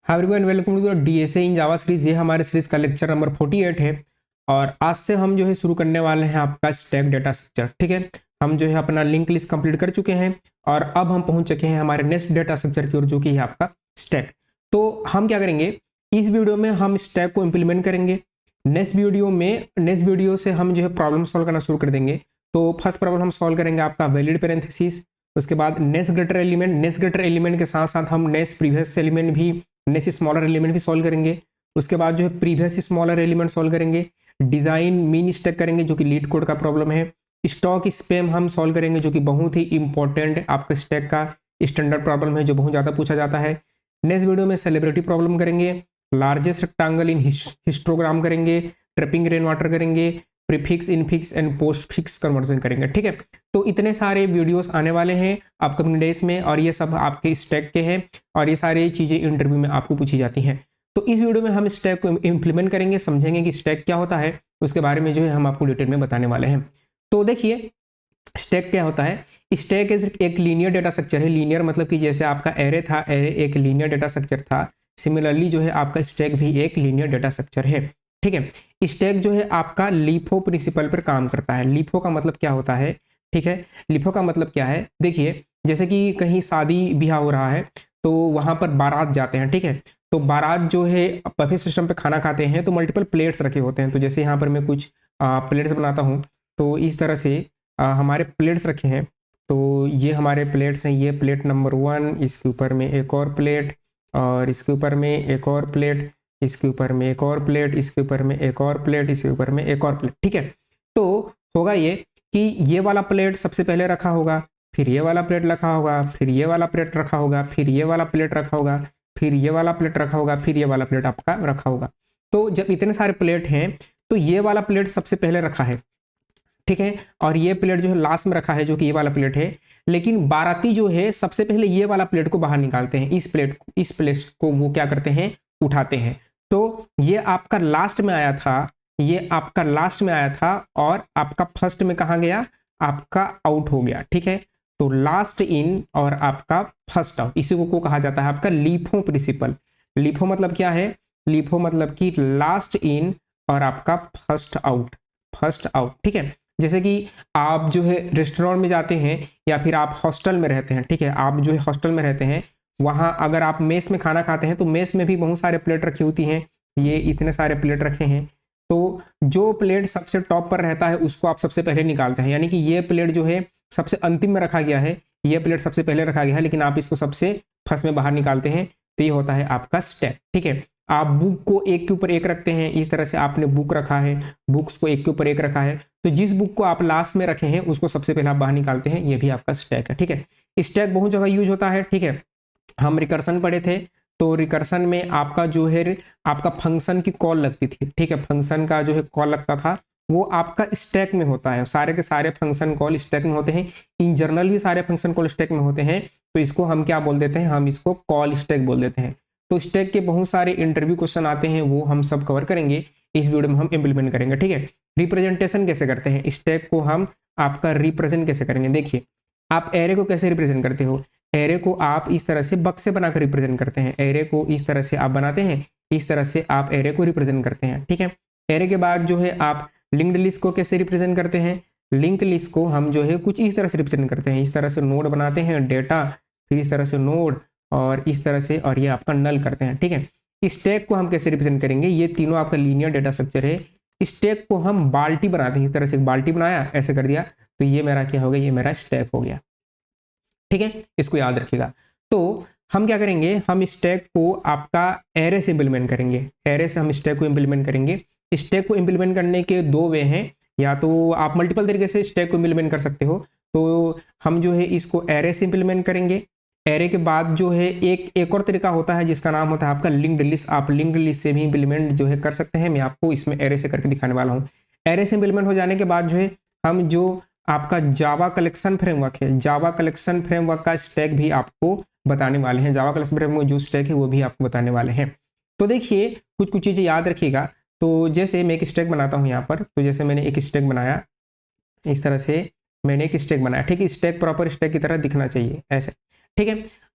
Hi everyone, welcome to the DSA in Java series. ये हमारे series का lecture number 48 है और आज से हम जो है शुरू करने वाले हैं आपका स्टैक डेटा स्ट्रक्चर। ठीक है, हम जो है अपना लिंक लिस्ट कंप्लीट कर चुके हैं और अब हम पहुंच चुके हैं हमारे नेक्स्ट डेटा स्ट्रक्चर की ओर, जो कि है आपका स्टैक। तो हम क्या करेंगे, इस वीडियो में हम स्टैक को इम्प्लीमेंट करेंगे। नेक्स्ट वीडियो से हम जो है प्रॉब्लम सॉल्व करना शुरू कर देंगे। तो फर्स्ट प्रॉब्लम हम सॉल्व करेंगे आपका वैलिड पैरेंथेसिस, उसके बाद नेक्स्ट ग्रेटर एलिमेंट के साथ साथ हम नेक्स्ट प्रीवियस एलिमेंट भी, नेक्स्ट स्मॉलर एलिमेंट भी सॉल्व करेंगे। उसके बाद जो है प्रीवियस स्मॉलर एलिमेंट सॉल्व करेंगे। डिजाइन मीन स्टैक करेंगे जो कि लीड कोड का प्रॉब्लम है। स्टॉक स्पैम हम सॉल्व करेंगे जो कि बहुत ही इंपॉर्टेंट आपका स्टैक का स्टैंडर्ड प्रॉब्लम है, जो बहुत ज़्यादा पूछा जाता है। नेक्स्ट वीडियो में सेलिब्रिटी प्रॉब्लम करेंगे, लार्जेस्ट रेक्टेंगल इन हिस्टोग्राम करेंगे, ट्रिपिंग रेन वाटर करेंगे, prefix infix and post fix conversion करेंगे। ठीक है, तो इतने सारे वीडियोस आने वाले हैं अपकमिंग डेज में और ये सब आपके स्टैक के हैं और ये सारी चीज़ें इंटरव्यू में आपको पूछी जाती हैं। तो इस वीडियो में हम स्टैक को इम्प्लीमेंट करेंगे, समझेंगे कि स्टैक क्या होता है, उसके बारे में जो है हम आपको डिटेल में बताने वाले हैं। तो देखिए स्टैक क्या होता है। स्टैक एक लीनियर डेटा स्ट्रक्चर है। लीनियर मतलब कि जैसे आपका एरे था, एरे एक लीनियर डेटा स्ट्रक्चर था, सिमिलरली जो है आपका स्टैक भी एक लीनियर डेटा स्ट्रक्चर है। ठीक है, स्टैक जो है आपका लीफो प्रिंसिपल पर काम करता है। लीफो का मतलब क्या होता है, ठीक है, लीफो का मतलब क्या है, देखिए जैसे कि कहीं शादी ब्याह हो रहा है तो वहां पर बारात जाते हैं। ठीक है, तो बारात जो है बफे सिस्टम पे खाना खाते हैं तो मल्टीपल प्लेट्स रखे होते हैं। तो जैसे यहाँ पर मैं कुछ प्लेट्स बनाता हूँ तो इस तरह से हमारे प्लेट्स रखे हैं। तो ये हमारे प्लेट्स हैं, ये प्लेट नंबर 1, इसके ऊपर में एक और प्लेट और इसके ऊपर में एक और प्लेट, इसके ऊपर में एक और प्लेट, इसके ऊपर में एक और प्लेट, इसके ऊपर में एक और प्लेट। ठीक है, तो होगा ये कि ये वाला प्लेट सबसे पहले रखा होगा, फिर ये वाला प्लेट रखा होगा, फिर ये वाला प्लेट रखा होगा, फिर ये वाला प्लेट रखा होगा, फिर ये वाला प्लेट रखा होगा, फिर ये वाला प्लेट आपका रखा होगा। तो जब इतने सारे प्लेट हैं तो ये वाला प्लेट सबसे पहले रखा है, ठीक है, और ये प्लेट जो है लास्ट में रखा है जो कि ये वाला प्लेट है। लेकिन बाराती जो है सबसे पहले ये वाला प्लेट को बाहर निकालते हैं, इस प्लेट को वो क्या करते हैं, उठाते हैं। तो ये आपका लास्ट में आया था, ये आपका लास्ट में आया था और आपका फर्स्ट में कहाँ गया, आपका आउट हो गया। ठीक है, तो लास्ट इन और आपका फर्स्ट आउट, इसी को कहा जाता है आपका लीफो प्रिंसिपल। लीफो मतलब क्या है, लीफो मतलब कि लास्ट इन और आपका फर्स्ट आउट, फर्स्ट आउट। ठीक है, जैसे कि आप जो है रेस्टोरेंट में जाते हैं या फिर आप हॉस्टल में रहते हैं। ठीक है, आप जो है हॉस्टल में रहते हैं, वहाँ अगर आप मेस में खाना खाते हैं तो मेस में भी बहुत सारे प्लेट रखी होती हैं। ये इतने सारे प्लेट रखे हैं, तो जो प्लेट सबसे टॉप पर रहता है उसको आप सबसे पहले निकालते हैं। यानी कि ये प्लेट जो है सबसे अंतिम में रखा गया है, ये प्लेट सबसे पहले रखा गया है, लेकिन आप इसको सबसे फर्स्ट में बाहर निकालते हैं। तो ये होता है आपका स्टैक। ठीक है, आप बुक को एक के ऊपर एक रखते हैं, इस तरह से आपने बुक रखा है, बुक्स को एक के ऊपर एक रखा है, तो जिस बुक को आप लास्ट में रखे हैं उसको सबसे पहले आप बाहर निकालते हैं। ये भी आपका स्टैक है। ठीक है, स्टैक बहुत जगह यूज होता है। ठीक है, हम रिकर्सन पढ़े थे, तो रिकर्सन में आपका जो है आपका फंक्शन की कॉल लगती थी। ठीक है, फंक्शन का जो है कॉल लगता था वो आपका स्टैक में होता है। सारे के सारे फंक्शन कॉल स्टैक में होते हैं। इन जनरल भी सारे फंक्शन कॉल स्टैक में होते हैं, तो इसको हम क्या बोल देते हैं, हम इसको कॉल स्टैक बोल देते हैं। तो स्टैक के बहुत सारे इंटरव्यू क्वेश्चन आते हैं, वो हम सब कवर करेंगे इस वीडियो में, हम इम्प्लीमेंट करेंगे। ठीक है, रिप्रेजेंटेशन कैसे करते हैं, स्टैक को हम आपका रिप्रेजेंट कैसे करेंगे। देखिए आप एरे को कैसे रिप्रेजेंट करते हो, एरे को आप इस तरह से बक्से बनाकर रिप्रेजेंट करते हैं। एरे को इस तरह से आप बनाते हैं, इस तरह से आप एरे को रिप्रेजेंट करते हैं। ठीक है, एरे के बाद जो है आप लिंक्ड लिस्ट को कैसे रिप्रेजेंट करते हैं, लिंक लिस्ट को हम जो है कुछ इस तरह से रिप्रेजेंट करते हैं। इस तरह से नोड बनाते हैं, डेटा, फिर इस तरह से नोड और इस तरह से, और ये आपका नल करते हैं। ठीक है, स्टैक को हम कैसे रिप्रेजेंट करेंगे, ये तीनों आपका लीनियर डेटा स्ट्रक्चर है। स्टैक को हम बाल्टी बनाते हैं, इस तरह से एक बाल्टी बनाया, ऐसे कर दिया, तो ये मेरा क्या हो गया, ये मेरा स्टैक हो गया। ठीक है, इसको याद रखिएगा। तो हम क्या करेंगे, हम स्टैक को आपका एरे से इम्प्लीमेंट करेंगे, एरे से हम स्टैक को इम्प्लीमेंट करेंगे। स्टैक को इम्प्लीमेंट करने के दो वे हैं, या तो आप मल्टीपल तरीके से स्टैक को इम्प्लीमेंट कर सकते हो। तो हम जो है इसको एरे से इम्प्लीमेंट करेंगे। एरे के बाद जो है एक और तरीका होता है जिसका नाम होता है आपका लिंक्ड लिस्ट। आप लिंक्ड लिस्ट से भी इम्प्लीमेंट जो है कर सकते हैं। मैं आपको इसमें एरे से करके दिखाने वाला हूँ। एरे से इम्प्लीमेंट हो जाने के बाद जो है हम जो आपका जावा कलेक्शन फ्रेमवर्क है, जावा कलेक्शन फ्रेमवर्क का स्टैक भी आपको बताने वाले हैं। जावा कलेक्शन फ्रेमवर्क जो स्टैक है वो भी आपको बताने वाले हैं। तो देखिए कुछ चीज़ें याद रखिएगा। तो जैसे मैं एक स्टैक बनाता हूँ यहाँ पर, तो जैसे मैंने एक स्टैक बनाया, इस तरह से मैंने एक स्टैक बनाया। ठीक है, स्टैक प्रॉपर स्टैक की तरह दिखना चाहिए ऐसे। ठीक है,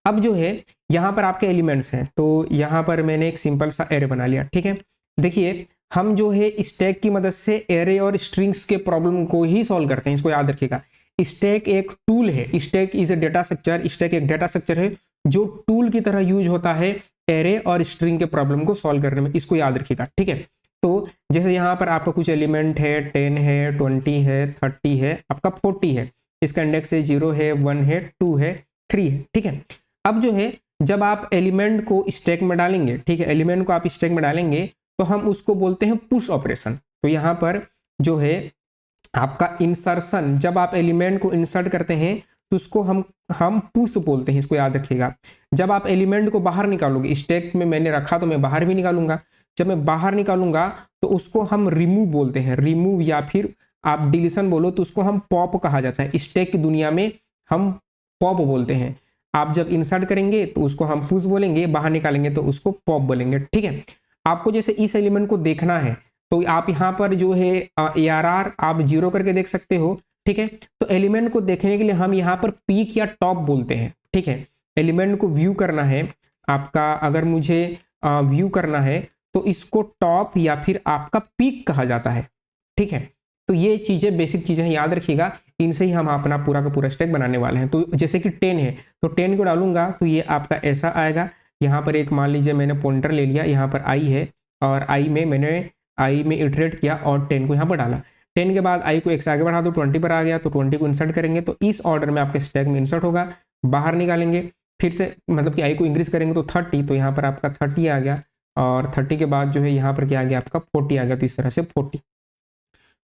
अब जो है यहाँ पर आपके एलिमेंट्स हैं, तो यहाँ पर मैंने एक सिंपल सा एरे बना लिया, ठीक है। देखिए हम जो है स्टैक की मदद से एरे और स्ट्रिंग्स के प्रॉब्लम को ही सॉल्व करते हैं, इसको याद रखिएगा। स्टैक एक टूल है, stack is a data structure, stack एक डेटा स्ट्रक्चर है जो टूल की तरह यूज होता है एरे और स्ट्रिंग के प्रॉब्लम को सॉल्व करने में, इसको याद रखिएगा, ठीक है। तो जैसे यहाँ पर आपका कुछ एलिमेंट है, 10 है, 20 है, 30 है, आपका 40 है, इसका इंडेक्स है 0 है, 1 है, 2 है, 3 है, ठीक है। अब जो है जब आप एलिमेंट को स्टैक में डालेंगे, ठीक है, एलिमेंट को आप स्टैक में डालेंगे तो हम उसको बोलते हैं पुश ऑपरेशन। तो यहाँ पर जो है आपका इंसर्शन, जब आप एलिमेंट को इंसर्ट करते हैं तो उसको हम पुश बोलते हैं, इसको याद रखिएगा। जब आप एलिमेंट को बाहर निकालोगे, स्टैक में मैंने रखा तो मैं बाहर भी निकालूंगा, जब मैं बाहर निकालूंगा तो उसको हम रिमूव बोलते हैं, रिमूव या फिर आप डिलीशन बोलो तो उसको हम पॉप कहा जाता है। स्टैक की दुनिया में हम पॉप बोलते हैं। आप जब इंसर्ट करेंगे तो उसको हम पुश बोलेंगे, बाहर निकालेंगे तो उसको पॉप बोलेंगे, ठीक है। आपको जैसे इस एलिमेंट को देखना है तो आप यहाँ पर जो है ARR आप 0 करके देख सकते हो, ठीक है। तो एलिमेंट को देखने के लिए हम यहाँ पर पीक या टॉप बोलते हैं, ठीक है। एलिमेंट को व्यू करना है आपका, अगर मुझे व्यू करना है तो इसको टॉप या फिर आपका पीक कहा जाता है, ठीक है। तो ये चीज़ें बेसिक चीज़ें याद रखिएगा, इनसे ही हम अपना पूरा का पूरा स्टैक बनाने वाले हैं। तो जैसे कि 10 है तो 10 को डालूंगा तो ये आपका ऐसा आएगा। यहाँ पर एक मान लीजिए मैंने पॉइंटर ले लिया, यहाँ पर आई है और आई में इटरेट किया और 10 को यहाँ पर डाला। 10 के बाद आई को एक से आगे बढ़ा दो, 20 पर आ गया तो 20 को इंसर्ट करेंगे तो इस ऑर्डर में आपके स्टैक में इंसर्ट होगा। बाहर निकालेंगे फिर से, मतलब कि आई को इंक्रीज करेंगे तो 30, तो यहाँ पर आपका 30 आ गया और 30 के बाद जो है यहाँ पर क्या आ गया आपका 40 आ गया, तो इस तरह से 40।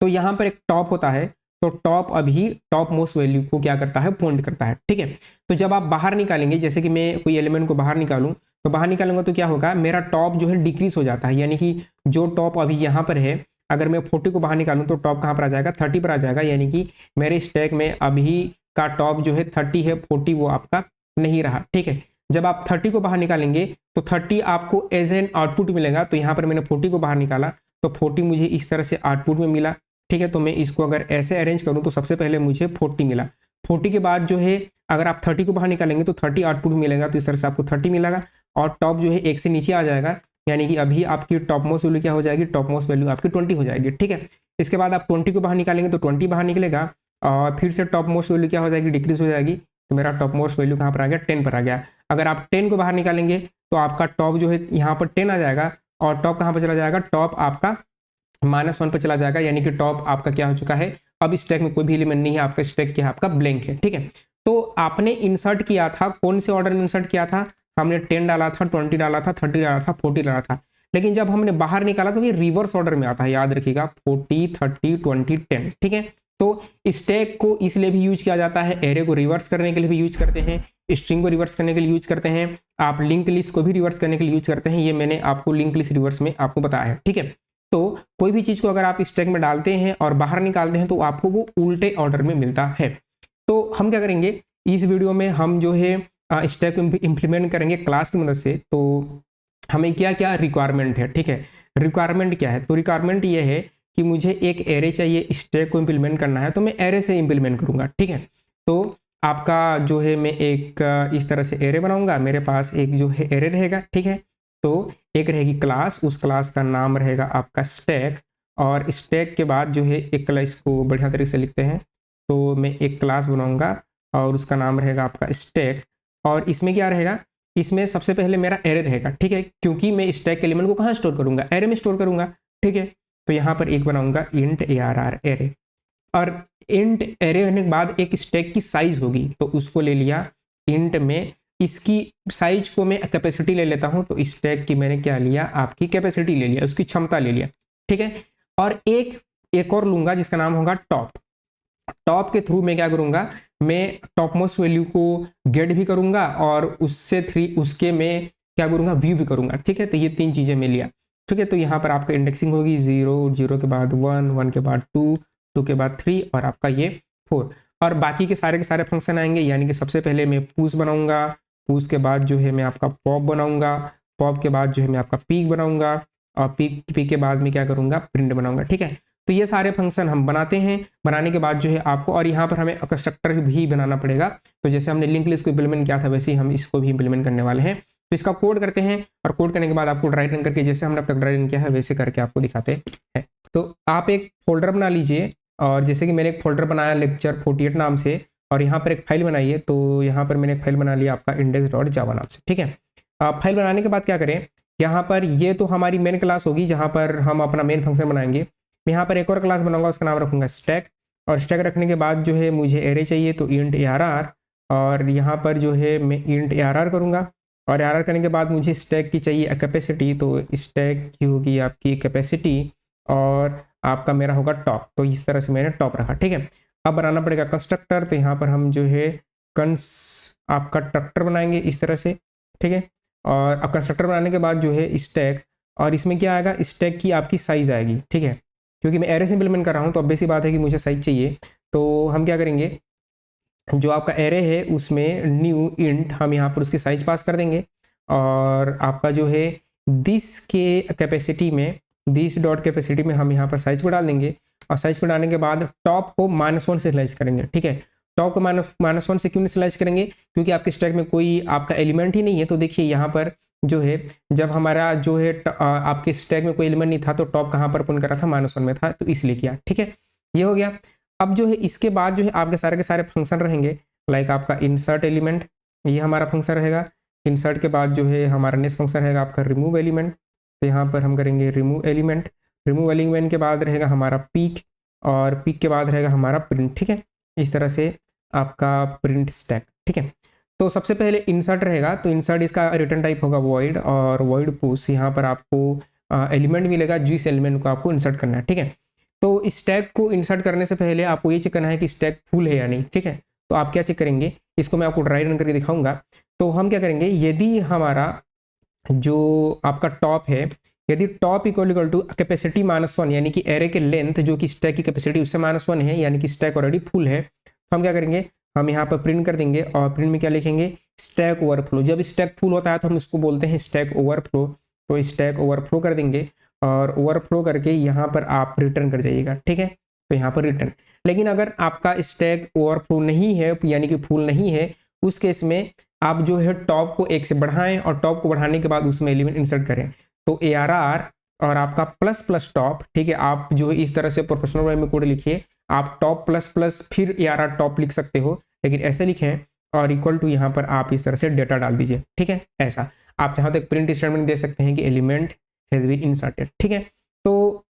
तो यहाँ पर एक टॉप होता है, तो टॉप अभी टॉप मोस्ट वैल्यू को क्या करता है, पॉइंट करता है, ठीक है। तो जब आप बाहर निकालेंगे, जैसे कि मैं कोई एलिमेंट को बाहर निकालूं तो बाहर निकालूंगा तो क्या होगा, मेरा टॉप जो है डिक्रीज हो जाता है, यानी कि जो टॉप अभी यहाँ पर है, अगर मैं 40 को बाहर निकालूं तो टॉप कहाँ पर आ जाएगा, 30 पर आ जाएगा, यानी कि मेरे स्टैक में अभी का टॉप जो है 30 है, 40 वो आपका नहीं रहा, ठीक है। जब आप 30 को बाहर निकालेंगे तो 30 आपको एज एन आउटपुट मिलेगा। तो यहाँ पर मैंने 40 को बाहर निकाला तो 40 मुझे इस तरह से आउटपुट में मिला, ठीक है। तो मैं इसको अगर ऐसे अरेंज करूँ तो सबसे पहले मुझे 40 मिला। 40 के बाद जो है अगर आप 30 को बाहर निकालेंगे तो 30 आउटपुट मिलेगा, तो इस तरह से आपको 30 मिलेगा और टॉप जो है एक से नीचे आ जाएगा, यानी कि अभी आपकी टॉप मोस्ट वैल्यू क्या हो जाएगी, टॉप मोस्ट वैल्यू आपकी 20 हो जाएगी, ठीक है। इसके बाद आप 20 को बाहर निकालेंगे तो 20 बाहर निकलेगा और फिर से टॉप मोस्ट वैल्यू क्या हो जाएगी, डिक्रीज हो जाएगी। तो मेरा टॉप मोस्ट वैल्यू कहाँ पर आ गया, 10 पर आ गया। अगर आप 10 को बाहर निकालेंगे तो आपका टॉप जो है यहाँ पर 10 आ जाएगा और टॉप कहाँ पर चला जाएगा, टॉप आपका -1 पर चला जाएगा, यानी कि टॉप आपका क्या हो चुका है, अब स्टैक में कोई भी एलिमेंट नहीं है, आपका स्टैक क्या है, आपका ब्लैंक है, ठीक है। तो आपने इंसर्ट किया था, कौन से ऑर्डर में इंसर्ट किया था, हमने 10 डाला था, 20 डाला था, 30 डाला था, 40 डाला था। लेकिन जब हमने बाहर निकाला तो ये रिवर्स ऑर्डर में आता है, याद रखिएगा, 40, 30, 20, 10, ठीक है। तो स्टैक को इसलिए भी यूज किया जाता है, एरे को रिवर्स करने के लिए भी यूज करते हैं, स्ट्रिंग को रिवर्स करने के लिए यूज करते हैं, आप लिंक लिस्ट को भी रिवर्स करने के लिए यूज करते हैं। ये मैंने आपको लिंक लिस्ट रिवर्स में आपको बताया है, ठीक है। तो कोई भी चीज को अगर आप स्टैक में डालते हैं और बाहर निकालते हैं तो आपको वो उल्टे ऑर्डर में मिलता है। तो हम क्या करेंगे, इस वीडियो में हम जो है स्टैक को इम्प्लीमेंट करेंगे क्लास की मदद से। तो हमें क्या क्या रिक्वायरमेंट है, ठीक है। रिक्वायरमेंट क्या है, तो रिक्वायरमेंट ये है कि मुझे एक एरे चाहिए, स्टैक को इम्प्लीमेंट करना है तो मैं एरे से इम्प्लीमेंट करूंगा, ठीक है। तो आपका जो है मैं एक इस तरह से एरे बनाऊंगा, मेरे पास एक जो है एरे रहेगा, ठीक है। तो एक रहेगी क्लास, उस क्लास का नाम रहेगा आपका स्टैक, और स्टैक के बाद जो है एक क्लास को बढ़िया तरीके से लिखते हैं, तो मैं एक क्लास बनाऊंगा और उसका नाम रहेगा आपका स्टैक। और इसमें क्या रहेगा, इसमें सबसे पहले मेरा एरे रहेगा, ठीक है, क्योंकि मैं स्टैक एलिमेंट को कहाँ स्टोर करूंगा, एरे में स्टोर करूंगा, ठीक है। तो यहाँ पर एक बनाऊंगा इंट ARR एरे, और इंट एरे होने के बाद एक स्टैक की साइज होगी, तो उसको ले लिया इंट में, इसकी साइज को मैं कैपेसिटी ले लेता हूं, तो स्टैक की मैंने क्या लिया, आपकी कैपेसिटी ले लिया, उसकी क्षमता ले लिया, ठीक है। और एक और लूंगा जिसका नाम होगा टॉप। टॉप के थ्रू मैं क्या करूंगा, मैं टॉप मोस्ट वैल्यू को गेट भी करूंगा और उसके मैं क्या करूंगा, व्यू भी करूंगा, ठीक है। तो ये 3 चीजें मैं लिया, ठीक है। तो यहाँ पर आपका इंडेक्सिंग होगी 0, 0 के बाद 1, 1 के बाद 2, 2 के बाद 3 और आपका ये 4, और बाकी के सारे फंक्शन आएंगे। यानी कि सबसे पहले मैं पुश बनाऊंगा, पुश के बाद जो है मैं आपका पॉप बनाऊंगा, पॉप के बाद जो है मैं आपका पीक बनाऊंगा, और पीक के बाद मैं क्या करूंगा, प्रिंट बनाऊंगा, ठीक है। तो ये सारे फंक्शन हम बनाते हैं। बनाने के बाद जो है आपको, और यहाँ पर हमें कंस्ट्रक्टर भी बनाना पड़ेगा। तो जैसे हमने लिंक लिस्ट को इम्प्लीमेंट किया था वैसे ही हम इसको भी इम्प्लीमेंट करने वाले हैं। तो इसका कोड करते हैं, और कोड करने के बाद आपको ड्राई रन करके, जैसे हमने अब तक ड्राई रन किया है वैसे करके आपको दिखाते हैं। तो आप एक फोल्डर बना लीजिए, और जैसे कि मैंने एक फोल्डर बनाया लेक्चर 48 नाम से, और यहाँ पर एक फाइल बनाइए। तो यहाँ पर मैंने एक फाइल बना लिया आपका index.java नाम से, ठीक है। फाइल बनाने के बाद क्या करें, यहाँ पर ये तो हमारी मेन क्लास होगी जहाँ पर हम अपना मेन फंक्शन बनाएंगे। मैं यहाँ पर एक और क्लास बनाऊंगा, उसका नाम रखूंगा स्टैक। और स्टैक रखने के बाद जो है मुझे एरे चाहिए, तो इंट ARR, और यहाँ पर जो है मैं इंट ARR करूँगा। और ARR करने के बाद मुझे स्टैक की चाहिए कैपेसिटी, तो स्टैक की होगी आपकी कैपेसिटी, और आपका मेरा होगा टॉप। तो इस तरह से मैंने टॉप रखा, ठीक है। अब बनाना पड़ेगा कंस्ट्रक्टर, तो यहाँ पर हम जो है आपका ट्रक्टर बनाएंगे इस तरह से, ठीक है। और अब कंस्ट्रक्टर बनाने के बाद जो है स्टैक, और इसमें क्या आएगा, स्टैक की आपकी साइज़ आएगी, ठीक है। क्योंकि मैं एरे से इम्प्लीमेंट कर रहा हूँ तो अब सी बात है कि मुझे साइज चाहिए। तो हम क्या करेंगे, जो आपका एरे है उसमें न्यू इंट हम यहाँ पर उसकी साइज पास कर देंगे, और आपका जो है दिस के कैपेसिटी में, दिस डॉट कैपेसिटी में हम यहाँ पर साइज को डाल देंगे। और साइज को डालने के बाद टॉप को -1 से सिलेक्ट करेंगे, ठीक है। टॉप को -1 से क्यों सिलेक्ट करेंगे, क्योंकि आपके स्टैक में कोई आपका एलिमेंट ही नहीं है। तो देखिए यहाँ पर जो है, जब हमारा जो है आपके स्टैक में कोई एलिमेंट नहीं था तो टॉप कहाँ पर पुन कर रहा था, -1 में था, तो इसलिए किया, ठीक है। ये हो गया। अब जो है इसके बाद जो है आपके सारे के सारे फंक्शन रहेंगे, लाइक आपका इंसर्ट एलिमेंट, ये हमारा फंक्शन रहेगा। इंसर्ट के बाद जो है हमारा नेक्स्ट फंक्शन रहेगा आपका रिमूव एलिमेंट, तो यहाँ पर हम करेंगे रिमूव एलिमेंट। रिमूव एलिमेंट के बाद रहेगा हमारा पीक, और पीक के बाद रहेगा हमारा प्रिंट, ठीक है। इस तरह से आपका प्रिंट स्टैक, ठीक है। तो सबसे पहले इंसर्ट रहेगा, तो इंसर्ट इसका रिटर्न टाइप होगा वॉइड, और वॉइड पुश। यहाँ पर आपको एलिमेंट मिलेगा, जिस एलिमेंट को आपको इंसर्ट करना है, ठीक है। तो स्टैक को इंसर्ट करने से पहले आपको ये चेक करना है कि स्टैक फुल है या नहीं, ठीक है। तो आप क्या चेक करेंगे, इसको मैं आपको ड्राई रन करके दिखाऊंगा। तो हम क्या करेंगे, यदि हमारा जो आपका टॉप है, यदि टॉप इक्वल टू कैपेसिटी -1, यानी कि एरे के लेंथ जो कि स्टैक की कैपेसिटी उससे -1 है, यानी कि स्टैक ऑलरेडी फुल है, तो हम क्या करेंगे, हम यहाँ पर प्रिंट कर देंगे। और प्रिंट में क्या लिखेंगे, स्टैक ओवरफ्लो। जब स्टैक फुल होता है तो हम इसको बोलते हैं स्टैक ओवरफ्लो। तो स्टैक ओवरफ्लो कर देंगे, और ओवरफ्लो करके यहाँ पर आप रिटर्न कर जाइएगा, ठीक है। तो यहाँ पर रिटर्न। लेकिन अगर आपका स्टैक ओवरफ्लो नहीं है, यानी कि फुल नहीं है, उस केस में आप जो है टॉप को 1 से बढ़ाएं, और टॉप को बढ़ाने के बाद उसमें एलिमेंट इंसर्ट करें। तो ARR और आपका ++ टॉप, ठीक है। आप जो है इस तरह से प्रोफेशनल वे में कोड लिखिए, आप टॉप ++ फिर ARR टॉप लिख सकते हो, लेकिन ऐसे लिखें, और इक्वल टू यहाँ पर आप इस तरह से डेटा डाल दीजिए, ठीक है। ऐसा आप चाहो तो एक प्रिंट स्टेटमेंट दे सकते हैं कि एलिमेंट हैज बीन इंसर्टेड, ठीक है। तो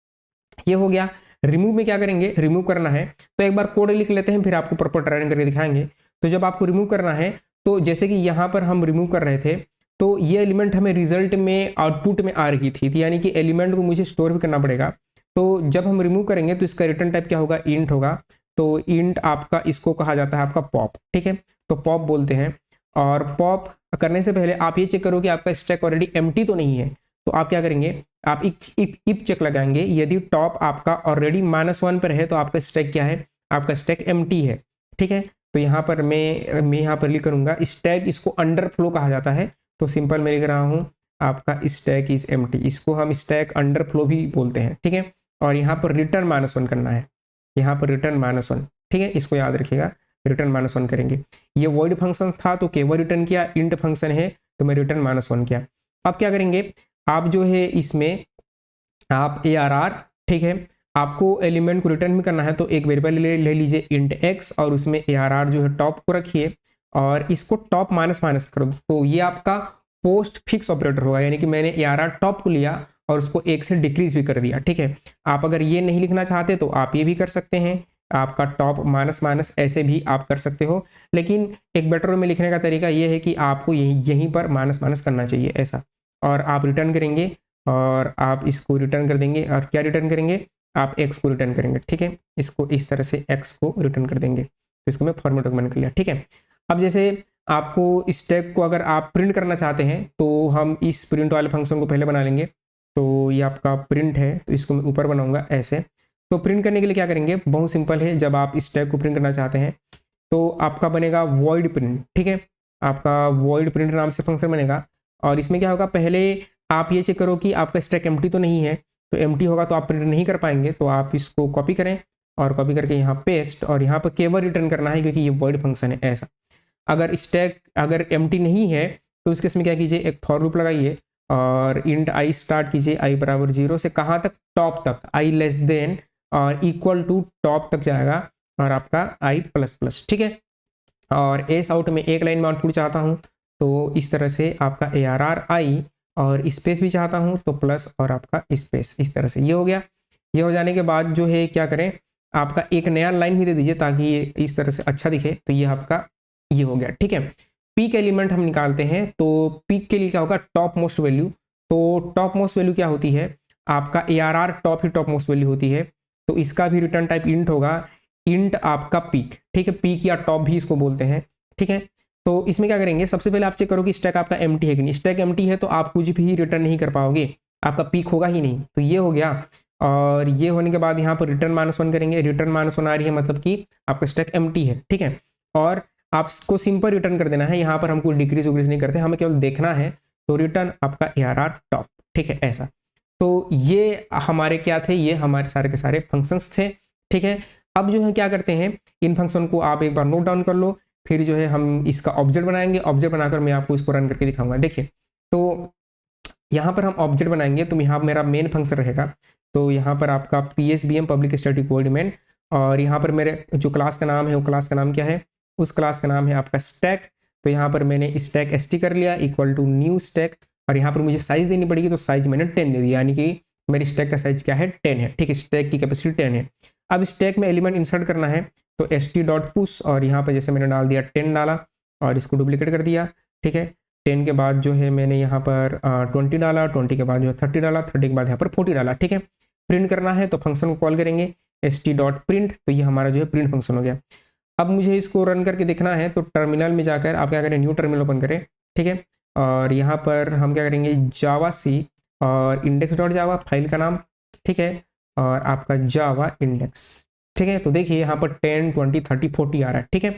ये हो गया। रिमूव में क्या करेंगे, रिमूव करना है तो एक बार कोड लिख लेते हैं, फिर आपको प्रॉपर ड्राइंग करके दिखाएंगे। तो जब आपको रिमूव करना है, तो जैसे कि यहाँ पर हम रिमूव कर रहे थे, तो ये एलिमेंट हमें रिजल्ट में आउटपुट में आ रही थी, यानी कि एलिमेंट को मुझे स्टोर भी करना पड़ेगा। तो जब हम रिमूव करेंगे तो इसका रिटर्न टाइप क्या होगा, इंट होगा। तो इंट आपका इसको कहा जाता है आपका पॉप, ठीक है। तो पॉप बोलते हैं। और पॉप करने से पहले आप ये चेक करो कि आपका स्टैक ऑलरेडी एम्प्टी तो नहीं है। तो आप क्या करेंगे, आप इफ चेक लगाएंगे। यदि टॉप आपका ऑलरेडी -1 पर है तो आपका स्टैक क्या है, आपका स्टैक एम्प्टी है, ठीक है। तो यहाँ पर मैं यहाँ पर लिख करूँगा स्टैक, इसको अंडरफ्लो कहा जाता है। तो सिंपल मैं लिख रहा हूँ आपका स्टैक इज एम्प्टी, इसको हम स्टैक अंडरफ्लो भी बोलते हैं, ठीक है। और यहाँ पर रिटर्न -1 करना है, यहाँ पर रिटर्न -1, ठीक है। इसको याद रखिएगा, रिटर्न -1 करेंगे। ये वॉइड फंक्शन था तो केवल रिटर्न किया, इंट फंक्शन है तो मैं रिटर्न -1 किया। अब क्या करेंगे, आप जो है इसमें आप ARR, ठीक है, आपको एलिमेंट को रिटर्न भी करना है तो एक वेरिएबल ले लीजिए इंट x, और उसमें ARR जो है टॉप को रखिए, और इसको टॉप माइनस करो। तो ये आपका पोस्ट फिक्स ऑपरेटर होगा, यानी कि मैंने ARR टॉप को लिया और उसको 1 से डिक्रीज भी कर दिया, ठीक है। आप अगर ये नहीं लिखना चाहते तो आप ये भी कर सकते हैं, आपका टॉप माइनस ऐसे भी आप कर सकते हो। लेकिन एक बेटर वे में लिखने का तरीका ये है कि आपको यहीं पर माइनस करना चाहिए, ऐसा। और आप रिटर्न करेंगे, और आप इसको रिटर्न कर देंगे। और क्या रिटर्न करेंगे, आप x को रिटर्न करेंगे, ठीक है। इसको इस तरह से x को रिटर्न कर देंगे। तो इसको मैं फॉर्मेट डॉक्यूमेंट कर लिया, ठीक है। अब जैसे आपको स्टैक को अगर आप प्रिंट करना चाहते हैं तो हम इस प्रिंट वाले फंक्शन को पहले बना लेंगे। तो ये आपका प्रिंट है, तो इसको मैं ऊपर बनाऊंगा ऐसे। तो प्रिंट करने के लिए क्या करेंगे, बहुत सिंपल है। जब आप स्टैक को प्रिंट करना चाहते हैं तो आपका बनेगा वॉइड प्रिंट, ठीक है। आपका वॉइड प्रिंट नाम से फंक्शन बनेगा, और इसमें क्या होगा, पहले आप ये चेक करो कि आपका स्टैक एम्प्टी तो नहीं है। तो एम्प्टी होगा तो आप प्रिंट नहीं कर पाएंगे। तो आप इसको कॉपी करें और कॉपी करके यहाँ पेस्ट, और यहाँ पर केवल रिटर्न करना है क्योंकि ये वर्ड फंक्शन है ऐसा। अगर स्टैक अगर एम्प्टी नहीं है तो उस केस में क्या कीजिए, एक फॉर लूप लगाइए और इंट आई स्टार्ट कीजिए आई बराबर 0 से कहाँ तक, टॉप तक, आई लेस देन और इक्वल टू टॉप तक जाएगा और आपका आई प्लस प्लस, ठीक है। और एस आउट में एक लाइन में आउटपुट चाहता हूँ तो इस तरह से आपका ए आर आर आई और स्पेस भी चाहता हूँ तो प्लस और आपका स्पेस, इस तरह से ये हो गया। ये हो जाने के बाद जो है क्या करें, आपका एक नया लाइन भी दे दीजिए ताकि ये इस तरह से अच्छा दिखे। तो ये आपका ये हो गया, ठीक है। पीक एलिमेंट हम निकालते हैं तो पीक के लिए क्या होगा, टॉप मोस्ट वैल्यू। तो टॉप मोस्ट वैल्यू क्या होती है, आपका ए आर आर टॉप ही टॉप मोस्ट वैल्यू होती है। तो इसका भी रिटर्न टाइप इंट होगा, इंट आपका पीक, ठीक है। पीक या टॉप भी इसको बोलते हैं, ठीक है। तो इसमें क्या करेंगे, सबसे पहले आप चेक करो कि स्टैक आपका एम्प्टी है कि नहीं। स्टैक एम्प्टी है तो आप कुछ भी रिटर्न नहीं कर पाओगे, आपका पीक होगा ही नहीं। तो ये हो गया। और ये होने के बाद यहाँ पर रिटर्न -1 करेंगे। रिटर्न -1 आ रही है मतलब कि आपका स्टैक एम्प्टी है, ठीक है। और आपको सिंपल रिटर्न कर देना है, यहाँ पर हम कोई डिक्रीज उक्रीज नहीं करते, हमें केवल देखना है। तो रिटर्न आपका ए आर आर टॉप, ठीक है ऐसा। तो ये हमारे क्या थे, ये हमारे सारे के सारे फंक्शंस थे, ठीक है। अब जो है क्या करते हैं, इन फंक्शन को आप एक बार नोट डाउन कर लो, फिर जो है हम इसका ऑब्जेक्ट बनाएंगे। ऑब्जेक्ट बनाकर मैं आपको इसको रन करके दिखाऊंगा। देखिए तो यहाँ पर हम ऑब्जेक्ट बनाएंगे तो यहाँ मेरा मेन फंक्शन रहेगा। तो यहाँ पर आपका PSBM public static void main, और यहाँ पर मेरे जो क्लास का नाम है वो क्लास का नाम क्या है, उस क्लास का नाम है आपका स्टैक। तो यहाँ पर मैंने स्टैक st कर लिया इक्वल टू न्यू स्टैक, और यहाँ पर मुझे साइज देनी पड़ेगी तो साइज मैंने 10 दे दिया, यानी कि मेरी स्टैक का साइज क्या है, 10 है, ठीक है। स्टैक की कैपेसिटी 10 है। अब स्टैक में एलिमेंट इंसर्ट करना है तो st.push, और यहाँ पर जैसे मैंने डाल दिया 10 डाला और इसको डुप्लीकेट कर दिया, ठीक है। 10 के बाद जो है मैंने यहाँ पर 20 डाला, 20 के बाद जो है 30 डाला, 30 के बाद यहाँ पर 40 डाला, ठीक है। प्रिंट करना है तो फंक्शन को कॉल करेंगे st.print, तो ये हमारा जो है प्रिंट फंक्शन हो गया। अब मुझे इसको रन करके देखना है तो टर्मिनल में जाकर आप क्या करें, न्यू टर्मिनल ओपन करें, ठीक है। और यहाँ पर हम क्या करेंगे, जावा सी और index.java फाइल का नाम, ठीक है, और आपका जावा इंडेक्स, ठीक है। तो देखिए यहाँ पर 10, 20, 30, 40 आ रहा है, ठीक है।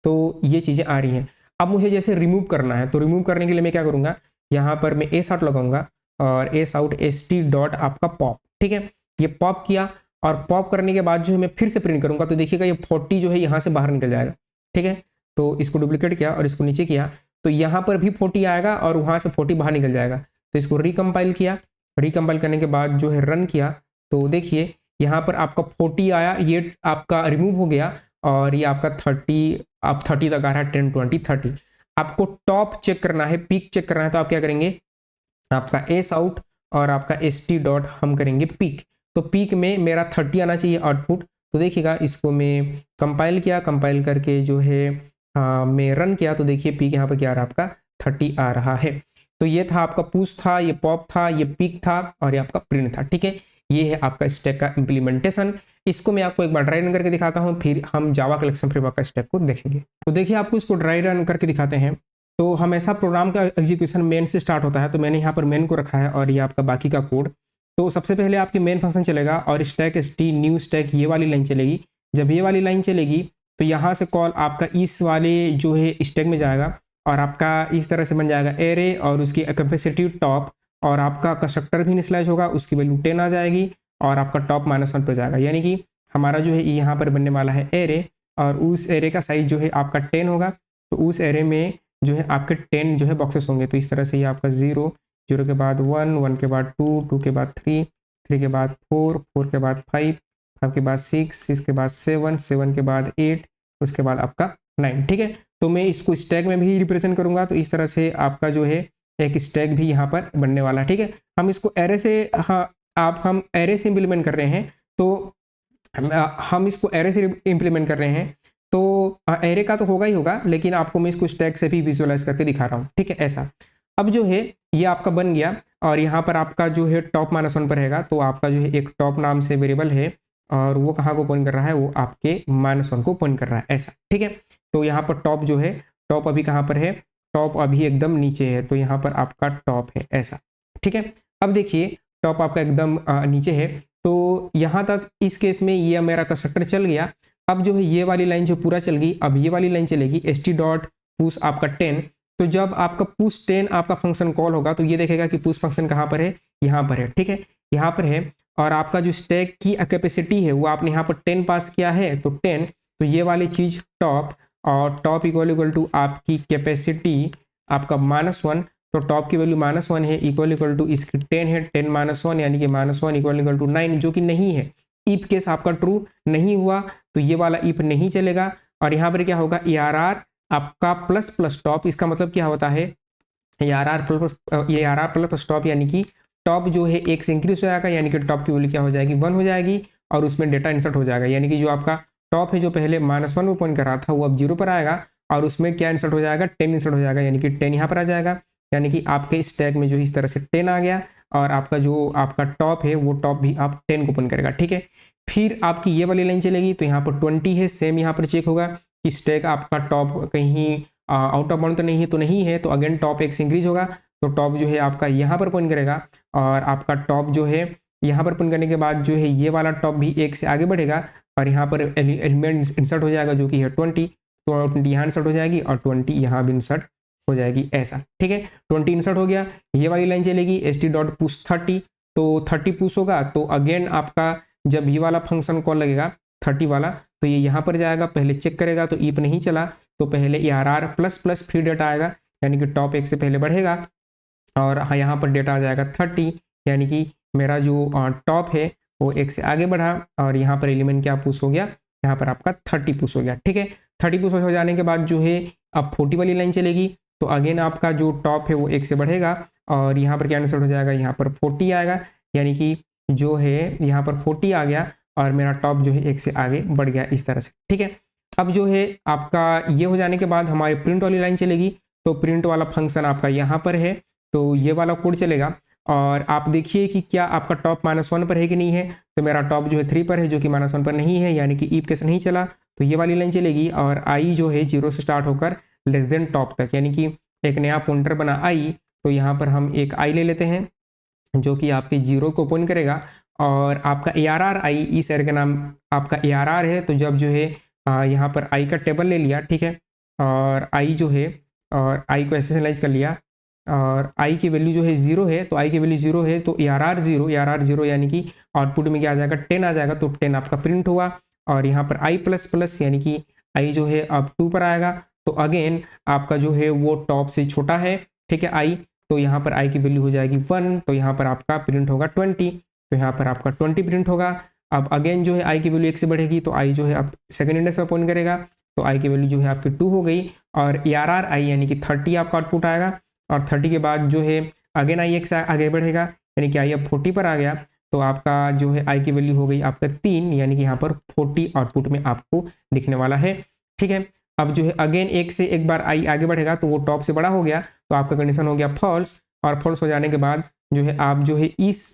तो ये चीज़ें आ रही हैं। अब मुझे जैसे रिमूव करना है तो रिमूव करने के लिए मैं क्या करूँगा, यहाँ पर मैं एस आउट लगाऊंगा और एस आउट st डॉट आपका पॉप, ठीक है। ये पॉप किया और पॉप करने के बाद जो है मैं फिर से प्रिंट करूँगा तो देखिएगा ये 40 जो है यहाँ से बाहर निकल जाएगा, ठीक है। तो इसको डुप्लीकेट किया और इसको नीचे किया तो यहाँ पर भी 40 आएगा और वहाँ से 40 बाहर निकल जाएगा। तो इसको रिकम्पाइल किया, रिकम्पाइल करने के बाद जो है रन किया तो देखिए यहाँ पर आपका 40 आया, ये आपका रिमूव हो गया और ये आपका 30, आप 30 तक आ रहा है, 10, 20, 30। आपको टॉप चेक करना है, पीक चेक करना है तो आप क्या करेंगे, आपका एस आउट और आपका st डॉट हम करेंगे पीक। तो पीक में मेरा 30 आना चाहिए आउटपुट। तो देखिएगा इसको मैं कंपाइल किया, कंपाइल करके जो है मैं रन किया तो देखिए पीक यहाँ पर क्या आ रहा है, आपका 30 आ रहा है। तो ये था आपका पुश था, ये पॉप था, ये पीक था और ये आपका प्रिंट था, ठीक है। ये है आपका स्टैक का इम्प्लीमेंटेशन। इसको मैं आपको एक बार ड्राई रन करके दिखाता हूँ, फिर हम जावा कलेक्शन फ्रेमवर्क का स्टैक को देखेंगे। तो देखिए आपको इसको ड्राई रन करके दिखाते हैं। तो हमेशा प्रोग्राम का एग्जीक्यूशन मेन से स्टार्ट होता है, तो मैंने यहाँ पर मेन को रखा है और ये आपका बाकी का कोड। तो सबसे पहले आपकी मेन फंक्शन चलेगा और स्टैक st न्यू स्टैक ये वाली लाइन चलेगी। जब ये वाली लाइन चलेगी तो यहाँ से कॉल आपका इस वाले जो है स्टैक में जाएगा और आपका इस तरह से बन जाएगा एरे और उसकी कैपेसिटी टॉप, और आपका कंस्ट्रक्टर भी इनिशियलाइज होगा, उसकी वैल्यू 10 आ जाएगी और आपका टॉप -1 पर जाएगा। यानी कि हमारा जो है यहाँ पर बनने वाला है एरे, और उस एरे का साइज जो है आपका 10 होगा। तो उस एरे में जो है आपके 10 जो है बॉक्सेस होंगे। तो इस तरह से ये आपका 0, 0 के बाद 1, 1 के बाद 2, 2 के बाद 3, 3 के बाद 4, 4 के बाद 5, 5 के बाद 6, 6 के बाद 7, 7 के बाद 8, उसके बाद आपका 9, ठीक है। तो मैं इसको स्टैक में भी रिप्रेजेंट करूंगा। तो इस तरह से आपका जो है एक स्टैक भी यहाँ पर बनने वाला है, ठीक है। हम इसको एरे से, हाँ हम एरे से इम्प्लीमेंट कर रहे हैं, तो हम इसको एरे से इम्प्लीमेंट कर रहे हैं तो एरे का तो होगा ही होगा, लेकिन आपको मैं इसको स्टैक से भी विजुअलाइज करके दिखा रहा हूँ, ठीक है ऐसा। अब जो है ये आपका बन गया और यहाँ पर आपका जो है टॉप -1 पर रहेगा। तो आपका जो है एक टॉप नाम से वेरिएबल है और वो कहाँ को पॉइंट कर रहा है, वो आपके -1 को पॉइंट कर रहा है ऐसा, ठीक है। तो यहाँ पर टॉप जो है, टॉप अभी कहाँ पर है, टॉप अभी एकदम नीचे है, तो यहाँ पर आपका टॉप है ऐसा, ठीक है। अब देखिए टॉप आपका एकदम नीचे है। तो यहाँ तक इस केस में ये मेरा कंस्ट्रक्टर चल गया। अब जो है ये वाली लाइन जो पूरा चल गई, अब ये वाली लाइन चलेगी st डॉट पुश आपका 10। तो जब आपका पुश 10 आपका फंक्शन कॉल होगा तो ये देखेगा कि पुश फंक्शन कहाँ पर है, यहाँ पर है, ठीक है। यहाँ पर है, और आपका जो स्टैक की कैपेसिटी है वो आपने यहाँ पर 10 पास किया है, तो 10, तो ये वाली चीज़ टॉप, और टॉप इक्वल टू आपकी कैपेसिटी आपका -1, तो टॉप की वैल्यू -1 है, इक्वल टू इसकी 10 है, 10 -1 यानी कि -1 इक्वल टू 9, जो कि नहीं है। इफ केस आपका ट्रू नहीं हुआ तो ये वाला इफ नहीं चलेगा, और यहाँ पर क्या होगा, ARR आपका प्लस प्लस टॉप, इसका मतलब क्या होता है, ARR प्लस टॉप, यानी कि टॉप जो है 1 से इंक्रीज हो जाएगा, यानी कि टॉप की वैल्यू क्या हो जाएगी, 1 हो जाएगी, और उसमें डेटा इंसर्ट हो जाएगा, यानी कि जो आपका टॉप है जो पहले -1 में पॉइंट कर रहा था वो अब 0 पर आएगा, और उसमें क्या इंसर्ट हो जाएगा, 10 इंसर्ट हो जाएगा, यानी कि 10 यहाँ पर आ जाएगा, यानी कि आपके स्टैक में जो इस तरह से 10 आ गया, और आपका जो आपका टॉप है वो टॉप भी आप 10 को पॉइंट करेगा, ठीक है। फिर आपकी ये वाली लाइन चलेगी, तो यहाँ पर 20 है, सेम यहाँ पर चेक होगा कि स्टैक आपका टॉप कहीं आउट ऑफ बाउंड तो नहीं है, तो अगेन टॉप 1 से इंक्रीज होगा, तो टॉप जो है आपका यहाँ पर पॉइंट करेगा, और आपका टॉप जो है यहाँ पर पॉइंट करने के बाद जो है ये वाला टॉप भी 1 से आगे बढ़ेगा, और यहाँ पर एलिमेंट इंसर्ट हो जाएगा जो कि है 20, तो 20 यहाँ इंसर्ट हो जाएगी, और 20 यहाँ भी इंसर्ट हो जाएगी, ऐसा, ठीक है। 20 इंसर्ट हो गया, ये वाली लाइन चलेगी st.push30, तो 30 पुश होगा, तो अगेन आपका जब ये वाला फंक्शन कॉल लगेगा 30 वाला, तो ये यहाँ पर जाएगा, पहले चेक करेगा, तो इफ नहीं चला तो पहले ARR प्लस प्लस फिर डेटा आएगा, यानी कि टॉप 1 से पहले बढ़ेगा, और हाँ यहाँ पर डेटा आ जाएगा 30, यानी कि मेरा जो टॉप है वो 1 से आगे बढ़ा, और यहाँ पर एलिमेंट क्या पुश हो गया, यहाँ पर आपका 30 पुश हो गया, ठीक है। 30 पुश हो जाने के बाद जो है अब 40 वाली लाइन चलेगी, तो अगेन आपका जो टॉप है वो 1 से बढ़ेगा, और यहाँ पर क्या आंसर हो जाएगा, यहाँ पर 40 आएगा, यानी कि जो है यहाँ पर 40 आ गया, और मेरा टॉप जो है 1 से आगे बढ़ गया, इस तरह से, ठीक है। अब जो है आपका ये हो जाने के बाद हमारी प्रिंट वाली लाइन चलेगी, तो प्रिंट वाला फंक्शन आपका यहाँ पर है, तो ये वाला कोड चलेगा, और आप देखिए कि क्या आपका टॉप -1 पर है कि नहीं है, तो मेरा टॉप जो है 3 पर है, जो कि -1 पर नहीं है, यानी कि इफ केस नहीं चला तो ये वाली लाइन चलेगी, और आई जो है 0 से स्टार्ट होकर लेस देन टॉप तक, यानी कि एक नया पॉइंटर बना आई, तो यहाँ पर हम एक आई ले लेते हैं जो कि आपके 0 को पॉइंट करेगा, और आपका ARR आई, इस एरे का नाम आपका ARR है, तो जब जो है यहाँ पर आई का टेबल ले लिया, ठीक है, और आई जो है, और आई को ऐसे एनालाइज कर लिया, और आई की वैल्यू जो है 0 है, तो आई की वैल्यू 0 है, तो ARR 0 यानी कि आउटपुट में क्या आ जाएगा, 10 आ जाएगा, तो 10 आपका प्रिंट हुआ, और यहाँ पर आई प्लस प्लस, यानी कि आई जो है अब 2 पर आएगा, तो अगेन आपका जो है वो टॉप से छोटा है, ठीक है, आई, तो यहाँ पर आई की वैल्यू हो जाएगी 1, तो यहाँ पर आपका प्रिंट होगा 20, तो यहाँ पर आपका 20 प्रिंट होगा। अब अगेन जो है आई की वैल्यू 1 से बढ़ेगी, तो आई जो है अब सेकंड इंडेक्स में पॉइंट करेगा, तो आई की वैल्यू जो है आपकी 2 हो गई, और ARR आई यानी कि 30 आपका आउटपुट आएगा, और 30 के बाद जो है अगेन आई 1 से आगे बढ़ेगा, यानी कि आई अब 40 पर आ गया, तो आपका जो है आई की वैल्यू हो गई आपका 3, यानी कि यहाँ पर 40 आउटपुट में आपको दिखने वाला है, ठीक है। अब जो है अगेन 1 से एक बार आई आगे बढ़ेगा, तो वो टॉप से बड़ा हो गया, तो आपका कंडीशन हो गया फॉल्स, और फॉल्स हो जाने के बाद जो है आप जो है इस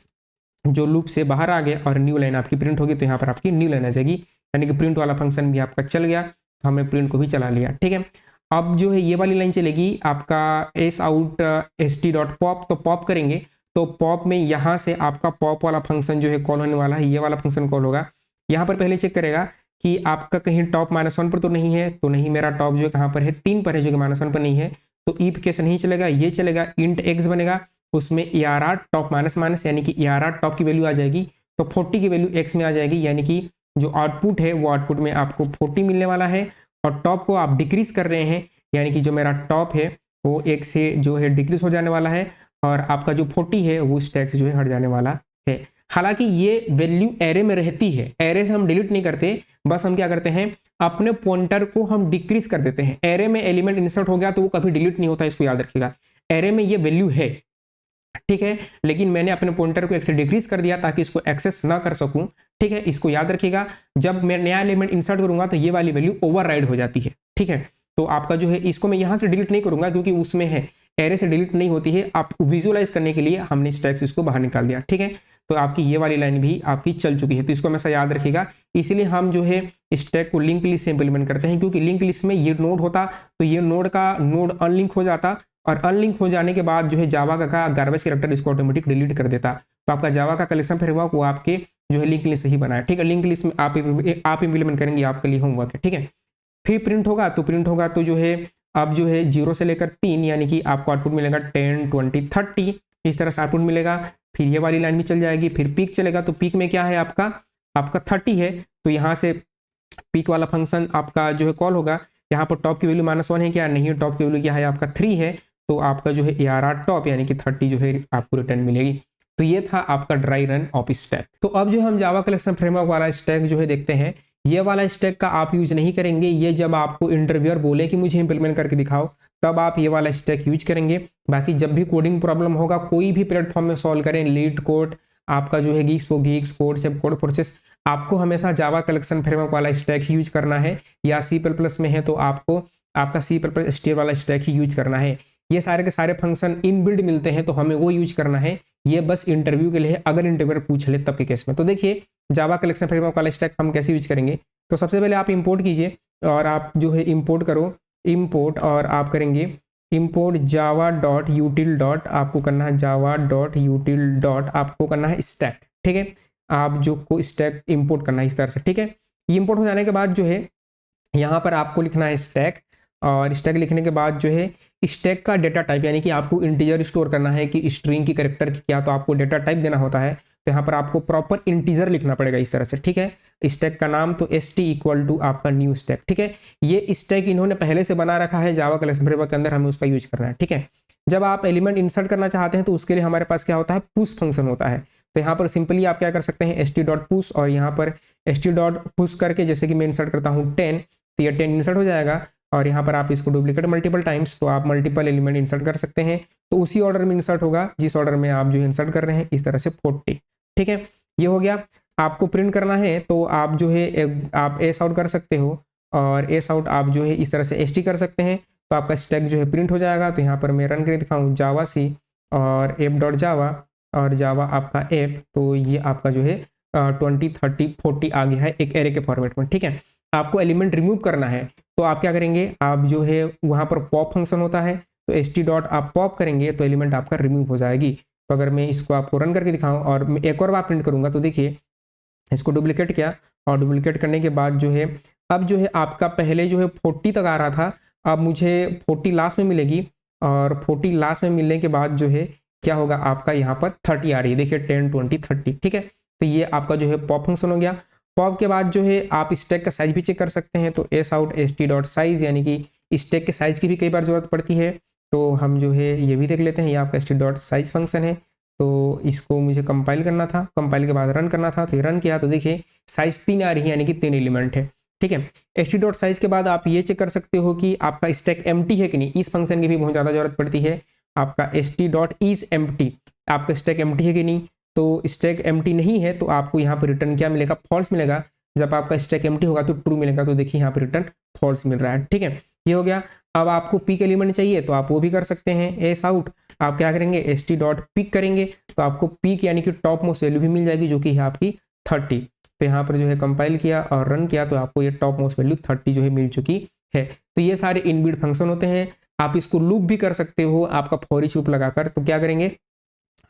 जो लूप से बाहर आ गए, और न्यू लाइन आपकी प्रिंट होगी, तो यहाँ पर आपकी न्यू लाइन आ जाएगी, यानी कि प्रिंट वाला फंक्शन भी आपका चल गया, तो हमने प्रिंट को भी चला लिया, ठीक है। अब जो है ये वाली लाइन चलेगी आपका sout st.pop, तो पॉप करेंगे, तो पॉप में यहाँ से आपका पॉप वाला फंक्शन जो है कॉल होने वाला है, ये वाला फंक्शन कॉल होगा, यहाँ पर पहले चेक करेगा कि आपका कहीं टॉप -1 पर तो नहीं है, तो नहीं, मेरा टॉप जो है कहाँ पर है, 3 पर है, जो कि -1 पर नहीं है, तो इफ केस नहीं चलेगा, ये चलेगा, इंट x बनेगा, उसमें ARR टॉप माइनस यानी कि ARR टॉप की वैल्यू आ जाएगी, तो 40 की वैल्यू x में आ जाएगी, यानी कि जो आउटपुट है वो आउटपुट में आपको 40 मिलने वाला है, और टॉप को आप डिक्रीज कर रहे हैं, यानी कि जो मेरा टॉप है वो 1 से जो है डिक्रीज हो जाने वाला है, और आपका जो 40 है वो स्टैक से जो है हट जाने वाला है। हालांकि ये वैल्यू एरे में रहती है, एरे से हम डिलीट नहीं करते, बस हम क्या करते हैं, अपने पॉइंटर को हम डिक्रीज कर देते हैं। एरे में एलिमेंट इंसर्ट हो गया तो वो कभी डिलीट नहीं होता, इसको याद रखिएगा, एरे में ये वैल्यू है, ठीक है, लेकिन मैंने अपने पॉइंटर को 1 से डिक्रीज कर दिया ताकि इसको एक्सेस ना कर सकूं, ठीक है, इसको याद रखिएगा। जब मैं नया एलिमेंट इंसर्ट करूंगा तो ये वाली वैल्यू ओवरराइड हो जाती है, ठीक है, तो आपका जो है इसको मैं यहां से डिलीट नहीं करूंगा क्योंकि उसमें है, एरे से डिलीट नहीं होती है, आप विजुअलाइज करने के लिए हमने स्टैक से इसको बाहर निकाल दिया, ठीक है, तो आपकी ये वाली लाइन भी आपकी चल चुकी है, तो इसको हमेशा याद रखिएगा। इसीलिए हम जो है स्टैक को लिंक लिस्ट से इंप्लीमेंट करते हैं, क्योंकि लिंक लिस्ट में ये नोड होता तो ये नोड का नोड अनलिंक हो जाता, और अनलिंक हो जाने के बाद जो है जावा का गार्बेज कैरेक्टर इसको ऑटोमेटिक डिलीट कर देता, तो आपका जावा का कलेक्शन फ्रेमवर्क वो आपके जो है लिंक लिस्ट से ही बना है, ठीक है, लिंक लिस्ट में आप इंप्लीमेंट करेंगे, आपके लिए होमवर्क है, ठीक है। फिर प्रिंट होगा तो जो है अब जो है 0 से लेकर 3, यानी कि आपको आउटपुट मिलेगा 10 20 30, इस तरह से आउटपुट मिलेगा। फिर ये वाली लाइन भी चल जाएगी, फिर पीक चलेगा, तो पीक में क्या है आपका 30 है, तो यहाँ से पीक वाला फंक्शन आपका जो है कॉल होगा। यहाँ पर टॉप की वैल्यू -1 है क्या, नहीं, टॉप की वैल्यू क्या है आपका 3 है, तो आपका जो है ARR टॉप यानी कि 30 जो है आपको रिटर्न मिलेगी। तो ये था आपका ड्राई रन ऑफ स्टैक। तो अब जो हम जावा कलेक्शन फ्रेमवर्क वाला स्टैक जो है देखते हैं। ये वाला स्टैक का आप यूज नहीं करेंगे, ये जब आपको इंटरव्यूअर बोले कि मुझे इंप्लीमेंट करके दिखाओ तब आप ये वाला स्टैक यूज करेंगे। बाकी जब भी कोडिंग प्रॉब्लम होगा कोई भी प्लेटफॉर्म में सॉल्व करें, लीड कोड आपका जो है गीक्स कोड सेप कोड प्रोसेस, आपको हमेशा जावा कलेक्शन फ्रेमवर्क वाला स्टैक यूज करना है, या C++ में है तो आपको आपका C++ स्टेयर वाला स्टैक ही यूज करना है। ये सारे के सारे फंक्शन इनबिल्ड मिलते हैं तो हमें वो यूज करना है। ये बस इंटरव्यू के लिए, अगर इंटरव्यूअर पूछ ले तब के केस में। तो देखिए जावा कलेक्शन फ्रेमवर्क वाला स्टैक हम कैसे यूज करेंगे। तो सबसे पहले आप इंपोर्ट कीजिए और आप जो है इंपोर्ट करो, इंपोर्ट और आप करेंगे इंपोर्ट java.util. आपको करना है java.util. आपको करना है स्टैक, ठीक है। आप जो को स्टैक इंपोर्ट करना है इस तरह से, ठीक है। इंपोर्ट हो जाने के बाद जो है यहाँ पर आपको लिखना है स्टैक, और स्टैक लिखने के बाद जो है स्टैक का डेटा टाइप, यानी कि आपको इंटीजर स्टोर करना है कि स्ट्रिंग की कैरेक्टर की क्या, तो आपको डेटा टाइप देना होता है। तो यहाँ पर आपको प्रॉपर इंटीजर लिखना पड़ेगा इस तरह से, ठीक है। स्टैक का नाम तो st = आपका न्यू स्टैक, ठीक है। ये स्टैक इन्होंने पहले से बना रखा है जावा कलेक्शन फ्रेमवर्क के अंदर, हमें उसका यूज करना है, ठीक है। जब आप एलिमेंट इंसर्ट करना चाहते हैं तो उसके लिए हमारे पास क्या होता है, पुश फंक्शन होता है। तो यहाँ पर सिंपली आप क्या कर सकते हैं, st.push, और यहाँ पर st.push करके जैसे कि मैं इंसर्ट करता हूँ 10, तो ये 10 इंसर्ट हो जाएगा। और यहाँ पर आप इसको डुप्लीकेट मल्टीपल टाइम्स, तो आप मल्टीपल एलिमेंट इंसर्ट कर सकते हैं, तो उसी ऑर्डर में इंसर्ट होगा जिस ऑर्डर में आप जो है इंसर्ट कर रहे हैं, इस तरह से 40, ठीक है। ये हो गया। आपको प्रिंट करना है तो आप जो है आप एस आउट कर सकते हो, और एस आउट आप जो है इस तरह से st कर सकते हैं, तो आपका स्टैक जो है प्रिंट हो जाएगा। तो यहाँ पर मैं रन करके दिखाऊँ जावा सी और app.java और जावा आपका ऐप, तो ये आपका जो है 20 30 40 आ गया है एक एरे के फॉर्मेट में, ठीक है। आपको एलिमेंट रिमूव करना है तो आप क्या करेंगे, आप जो है वहाँ पर पॉप फंक्शन होता है, तो st. आप पॉप करेंगे तो एलिमेंट आपका रिमूव हो जाएगी। तो अगर मैं इसको आपको रन करके दिखाऊं और मैं एक और बार प्रिंट करूंगा, तो देखिए इसको डुप्लीकेट किया, और डुप्लीकेट करने के बाद जो है अब जो है आपका पहले जो है 40 तक आ रहा था, अब मुझे 40 लास्ट में मिलेगी, और 40 लास्ट में मिलने के बाद जो है क्या होगा, आपका यहाँ पर 30 आ रही है, देखिए 10 20 30, ठीक है। तो ये आपका जो है पॉप फंक्शन हो गया। पॉप के बाद जो है आप स्टैक का साइज भी चेक कर सकते हैं, तो sout st.size, यानी कि स्टैक के साइज की भी कई बार जरूरत पड़ती है, तो हम जो है ये भी देख लेते हैं। ये आपका st.size फंक्शन है, तो इसको मुझे कंपाइल करना था, कंपाइल के बाद रन करना था, तो ये रन किया, तो देखिए साइज 3 आ रही है, यानी कि 3 एलिमेंट है, ठीक है। st.size के बाद आप ये चेक कर सकते हो कि आपका स्टैक एम्प्टी है कि नहीं। इस फंक्शन की भी बहुत ज़्यादा जरूरत पड़ती है। आपका st.isEmpty, आपका स्टैक एम्प्टी है कि नहीं, तो स्टैक एम्प्टी नहीं है तो आपको यहाँ पर रिटर्न क्या मिलेगा, फॉल्स मिलेगा। जब आपका स्टैक एम्प्टी होगा तो ट्रू मिलेगा, तो देखिए यहाँ पर रिटर्न फॉल्स मिल रहा है, ठीक है। ये हो गया। अब आपको पिक एलिमेंट चाहिए तो आप वो भी कर सकते हैं, एस आउट आप क्या करेंगे, st.pick करेंगे, तो आपको पिक यानी कि टॉप मोस्ट वैल्यू भी मिल जाएगी जो कि है आपकी 30। तो यहाँ पर जो है कंपाइल किया और रन किया, तो आपको ये टॉप मोस्ट वैल्यू 30 जो है मिल चुकी है। तो ये सारे इनबिल्ट फंक्शन होते हैं। आप इसको लूप भी कर सकते हो, आपका फॉर ईच लूप लगाकर। तो क्या करेंगे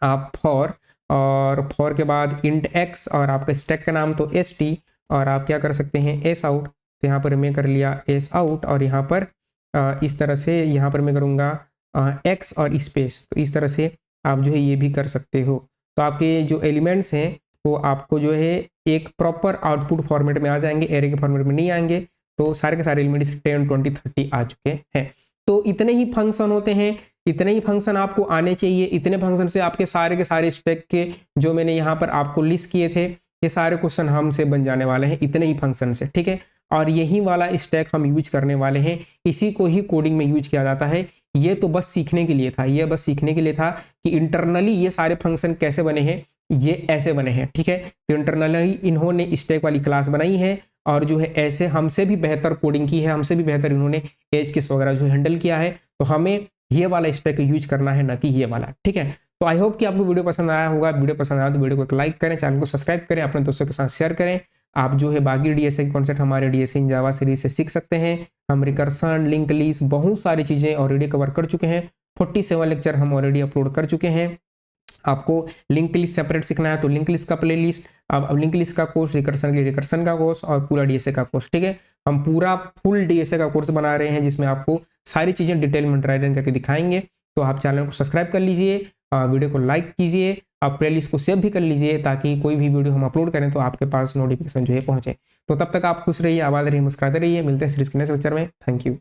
आप, फॉर, और फॉर के बाद इंट x, और आपका स्टैक का नाम तो st, और आप क्या कर सकते हैं एस आउट। तो यहाँ पर मैं कर लिया एस आउट, और यहाँ पर इस तरह से यहाँ पर मैं करूँगा x और स्पेस, तो इस तरह से आप जो है ये भी कर सकते हो। तो आपके जो एलिमेंट्स हैं वो आपको जो है एक प्रॉपर आउटपुट फॉर्मेट में आ जाएंगे, एरे के फॉर्मेट में नहीं आएंगे। तो सारे के सारे एलिमेंट्स 10 20 30 आ चुके हैं। तो इतने ही फंक्शन होते हैं, इतने ही फंक्शन आपको आने चाहिए। इतने फंक्शन से आपके सारे के सारे स्टैक के जो मैंने यहाँ पर आपको लिस्ट किए थे, ये सारे क्वेश्चन हमसे बन जाने वाले हैं इतने ही फंक्शन से, ठीक है। और यही वाला स्टैक हम यूज करने वाले हैं, इसी को ही कोडिंग में यूज किया जाता है। ये तो बस सीखने के लिए था, ये बस सीखने के लिए था कि इंटरनली ये सारे फंक्शन कैसे बने हैं, ये ऐसे बने हैं, ठीक है। तो इंटरनली इन्होंने स्टैक वाली क्लास बनाई है, और जो है ऐसे हमसे भी बेहतर कोडिंग की है, हमसे भी बेहतर इन्होंने एज केस वगैरह जो हैंडल किया है। तो हमें ये वाला स्टैक यूज करना है, ना कि ये वाला, ठीक है। तो आई होप कि आपको वीडियो पसंद आया होगा। वीडियो पसंद आया तो वीडियो को एक लाइक करें, चैनल को सब्सक्राइब करें, अपने दोस्तों के साथ शेयर करें। आप जो है बाकी डीएसए के कॉन्सेप्ट हमारे डीएसए इन जावा सीरीज से सीख सकते हैं। हम रिकर्सन, लिंक लिस्ट, बहुत सारी चीज़ें ऑलरेडी कवर कर चुके हैं। 47 लेक्चर हम ऑलरेडी अपलोड कर चुके हैं। आपको लिंक लिस्ट सेपरेट सीखना है तो लिंक लिस्ट का प्ले लिस्ट, अब लिंक लिस्ट का कोर्स, रिकर्सन के रिकर्सन का कोर्स, और पूरा डीएसए का कोर्स, ठीक है। हम पूरा फुल डीएसए का कोर्स बना रहे हैं जिसमें आपको सारी चीज़ें डिटेल में ड्राई रन करके दिखाएंगे। तो आप चैनल को सब्सक्राइब कर लीजिए, वीडियो को लाइक कीजिए, आप प्ले लिस्ट को सेव भी कर लीजिए ताकि कोई भी वीडियो हम अपलोड करें तो आपके पास नोटिफिकेशन जो है पहुंचे। तो तब तक आप खुश रहिए, आबाद रहिए, मुस्कुराते रहिए। मिलते हैं सीरीज के नेक्स्ट लेक्चर में। Thank you.